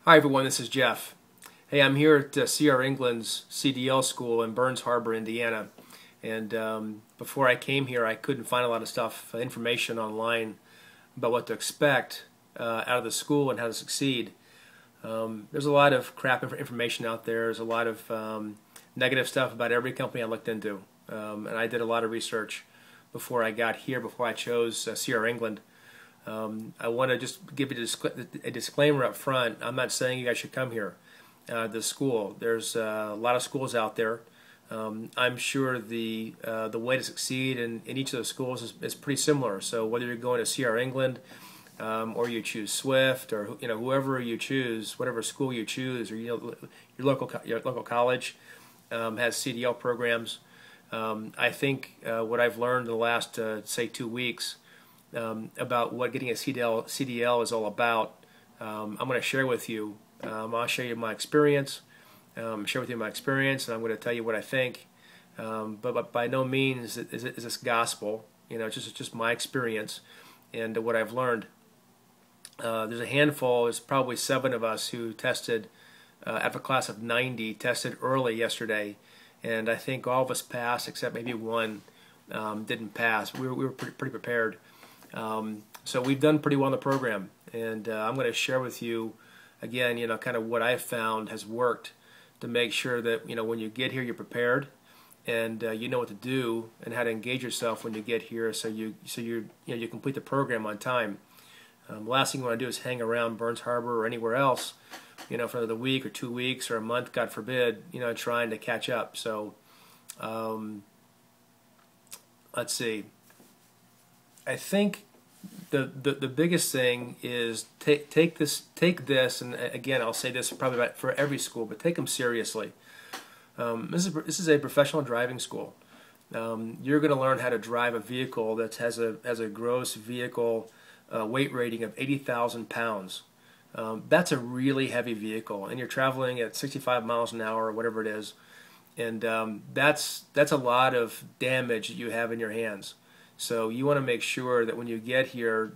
Hi everyone, this is Jeff. Hey, I'm here at CR England's CDL school in Burns Harbor, Indiana. And before I came here, I couldn't find a lot of information online about what to expect out of the school and how to succeed. There's a lot of crap information out there. There's a lot of negative stuff about every company I looked into. And I did a lot of research before I got here, before I chose CR England. I want to just give you a disclaimer up front. I'm not saying you guys should come here, the school. There's a lot of schools out there. I'm sure the way to succeed in each of those schools is pretty similar. So whether you're going to CR England or you choose Swift, or whoever you choose, whatever school you choose, or your local college has CDL programs. I think what I've learned in the last say 2 weeks about what getting a CDL is all about, I'm going to share with you. I'll show you my experience, share with you my experience, and I'm going to tell you what I think. But by no means is this gospel. It's just my experience and what I've learned. There's a handful. There's probably 7 of us who tested out of a class of 90. Tested early yesterday, and I think all of us passed except maybe one didn't pass. We were pretty prepared. So we've done pretty well in the program, and I'm going to share with you again, kind of what I've found has worked to make sure that when you get here, you're prepared, and you know what to do and how to engage yourself when you get here, so you complete the program on time. The last thing you want to do is hang around Burns Harbor or anywhere else, for another week or 2 weeks or a month, God forbid, trying to catch up. So let's see. I think the biggest thing is take this, and again I'll say this probably for every school, but take them seriously. This is a professional driving school. You're going to learn how to drive a vehicle that has a gross vehicle weight rating of 80,000 pounds. That's a really heavy vehicle, and you're traveling at 65 miles an hour or whatever it is, and that's a lot of damage that you have in your hands. So you want to make sure that when you get here,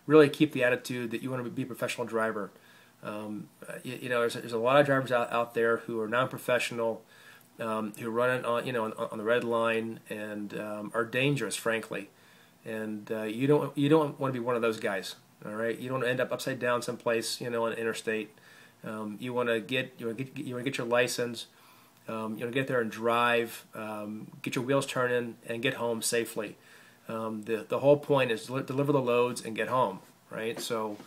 really keep the attitude that you want to be a professional driver. There's a lot of drivers out there who are non-professional, who run on the red line and are dangerous, frankly. And you don't want to be one of those guys. All right, you don't end up upside down someplace, on an interstate. You want to get your license. Get there and drive, get your wheels turning, and get home safely. The whole point is to deliver the loads and get home, right? So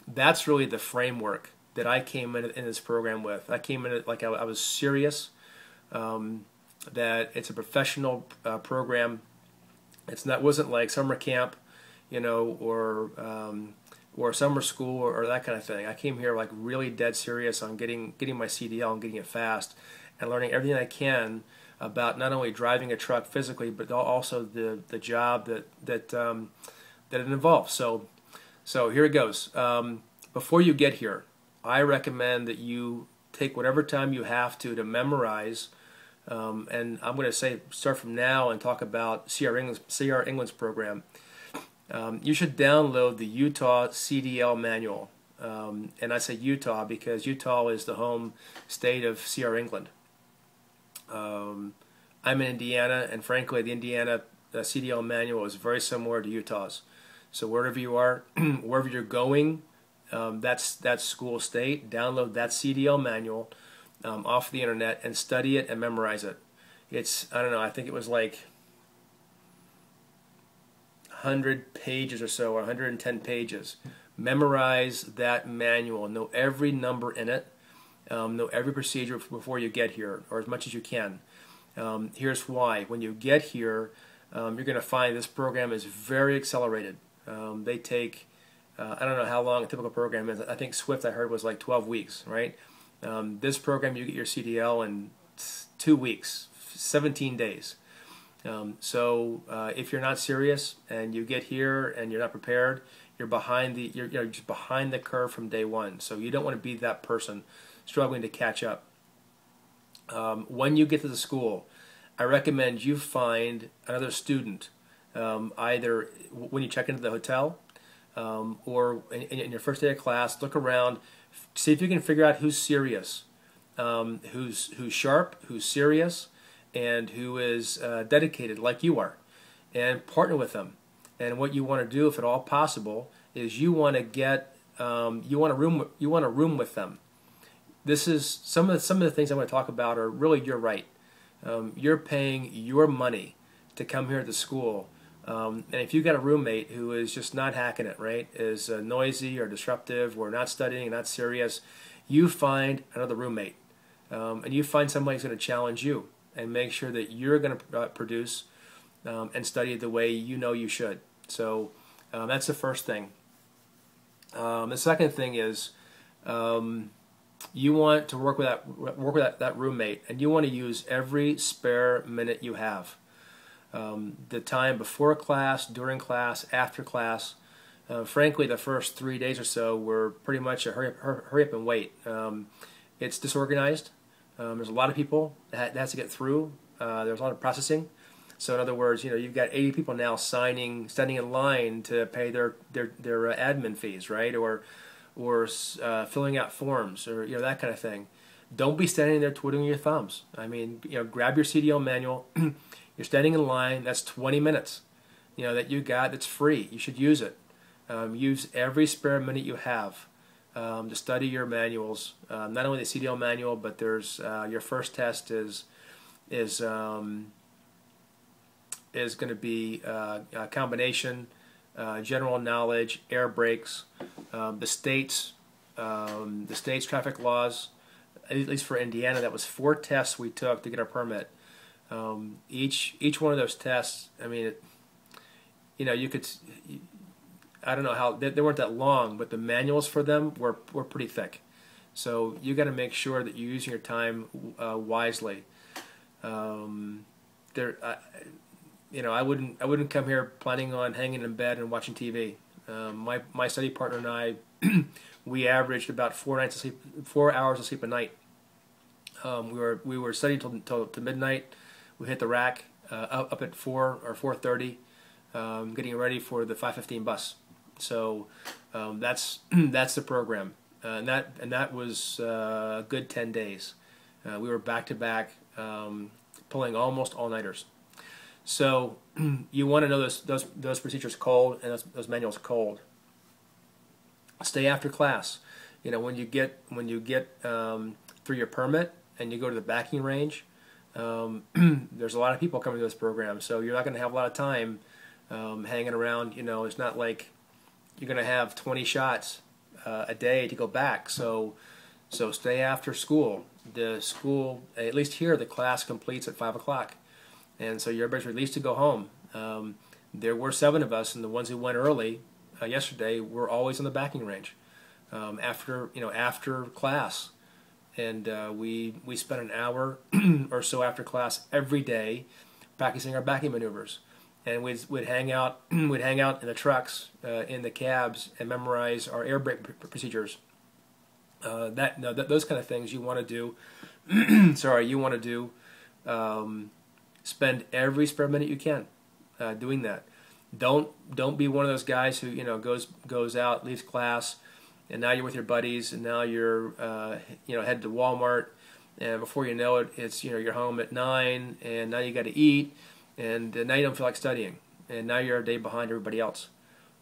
that's really the framework that I came in this program with. I came in it like I was serious, that it's a professional program. Wasn't like summer camp, or summer school or that kind of thing. I came here like really dead serious on getting my CDL and getting it fast, and learning everything I can about not only driving a truck physically, but also the job that it involves. So here it goes. Before you get here, I recommend that you take whatever time you have to memorize. And I'm going to say start from now and talk about CR England's program. You should download the Utah CDL manual. And I say Utah because Utah is the home state of CR England. I'm in Indiana, and frankly, the Indiana CDL manual is very similar to Utah's. So wherever you are, wherever you're going, that's school state. Download that CDL manual off the internet and study it and memorize it. It's, I don't know, I think it was like 100 pages or so, or 110 pages. Memorize that manual. Know every number in it. Know every procedure before you get here, or as much as you can. Here's why. When you get here, you're going to find this program is very accelerated. They take, I don't know how long a typical program is. I think Swift, I heard, was like 12 weeks, right? This program, you get your CDL in 2 weeks, 17 days. So if you're not serious and you get here and you're not prepared, you're just behind the curve from day one. So you don't want to be that person struggling to catch up. When you get to the school, I recommend you find another student, either when you check into the hotel, or in your first day of class, look around, see if you can figure out who's serious, who's sharp, who's serious, and who is dedicated like you are, and partner with them. And what you want to do, if at all possible, is you want to get you want to room with them. This is some of the things I'm going to talk about are really your right. You're paying your money to come here to school, and if you've got a roommate who is just not hacking it, right, is noisy or disruptive or not studying, not serious, you find another roommate, and you find somebody who's going to challenge you and make sure that you're going to produce and study the way you know you should. So that's the first thing. The second thing is you want to work with that roommate, and you want to use every spare minute you have. The time before class, during class, after class. Frankly, the first 3 days or so were pretty much a hurry up and wait. It's disorganized. There's a lot of people that has to get through. There's a lot of processing. So in other words, you've got 80 people now standing in line to pay their admin fees, right? Or filling out forms, or that kind of thing. Don't be standing there twiddling your thumbs. I mean, grab your CDL manual. You're standing in line. That's 20 minutes. That you got. That's free. You should use it. Use every spare minute you have to study your manuals. Not only the CDL manual, but there's your first test is going to be a combination, general knowledge, air brakes, the state's traffic laws. At least for Indiana, that was 4 tests we took to get our permit. Each one of those tests, I mean, you could, I don't know how they weren't that long, but the manuals for them were pretty thick. So you got to make sure that you're using your time wisely. I wouldn't come here planning on hanging in bed and watching TV. My study partner and I, we averaged about 4 hours of sleep a night. We were studying till midnight. We hit the rack up at 4 or 4:30, getting ready for the 5:15 bus. So that's the program, and that was a good 10 days. We were back to back, pulling almost all-nighters. So you want to know those procedures cold and those manuals cold. Stay after class. When you get through your permit and you go to the backing range, there's a lot of people coming to this program, so you're not going to have a lot of time hanging around. It's not like you're going to have 20 shots a day to go back. So stay after school. The school, at least here, the class completes at 5 o'clock. And so everybody's released to go home. There were 7 of us, and the ones who went early yesterday were always on the backing range after class. And we spent an hour or so after class every day practicing our backing maneuvers. And we'd hang out in the trucks, in the cabs, and memorize our air brake procedures. Those kind of things you want to do. Sorry, you want to do. Spend every spare minute you can doing that. Don't be one of those guys who goes out, leaves class, and now you're with your buddies, and now you're headed to Walmart, and before you know it, it's you're home at 9, and now you got to eat, and now you don't feel like studying, and now you're a day behind everybody else.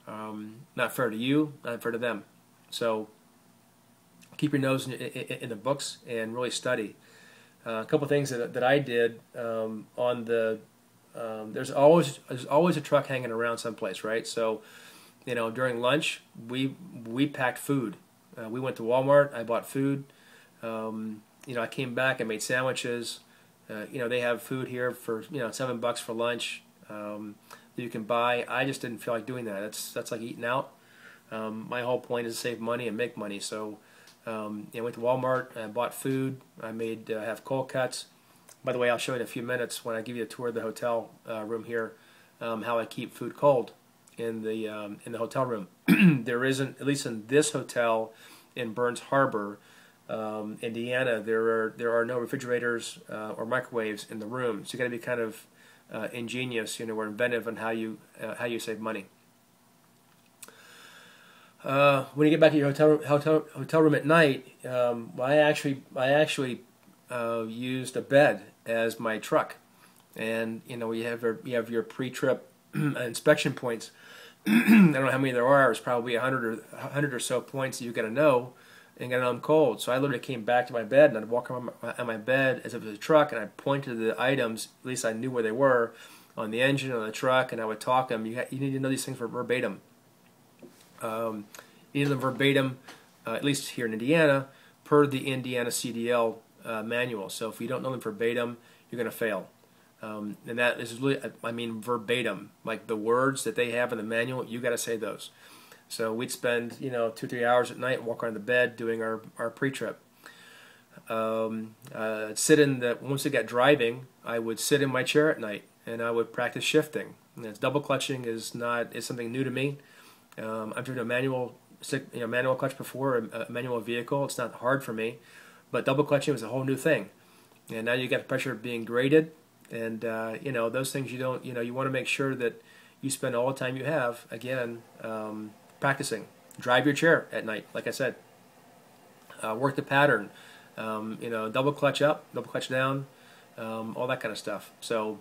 Not fair to you, not fair to them. So keep your nose in the books and really study. A couple of things that I did on the there's always a truck hanging around someplace, right? So during lunch we packed food. We went to Walmart. I bought food. I came back. I made sandwiches. They have food here for $7 for lunch that you can buy. I just didn't feel like doing that. That's like eating out. My whole point is to save money and make money. So I went to Walmart. I bought food. I made have cold cuts. By the way, I'll show you in a few minutes when I give you a tour of the hotel room here how I keep food cold in the hotel room. There isn't, at least in this hotel in Burns Harbor, Indiana, there are no refrigerators or microwaves in the room. So you got to be kind of ingenious, or inventive on how you save money. When you get back to your hotel room at night, I actually used a bed as my truck, and you have your pre-trip inspection points. I don't know how many there are. It's probably 100 or so points that you got to know and got to know them cold. So I literally came back to my bed and I'd walk on my bed as if it was a truck, and I'd point to the items. At least I knew where they were on the engine, on the truck, and I would talk them. You need to know these things for verbatim. You need them verbatim, at least here in Indiana, per the Indiana CDL manual. So if you don't know them verbatim, you're going to fail. And that is really, I mean, verbatim, like the words that they have in the manual, you got to say those. So we'd spend 2-3 hours at night, walk around the bed doing our pre-trip. Once it got driving, I would sit in my chair at night and I would practice shifting. And double clutching is something new to me. I've driven a manual clutch before, a manual vehicle. It's not hard for me, but double clutching was a whole new thing. And now you got the pressure of being graded, and those things you want to make sure that you spend all the time you have again practicing. Drive your chair at night, like I said. Work the pattern. Double clutch up, double clutch down, all that kind of stuff. So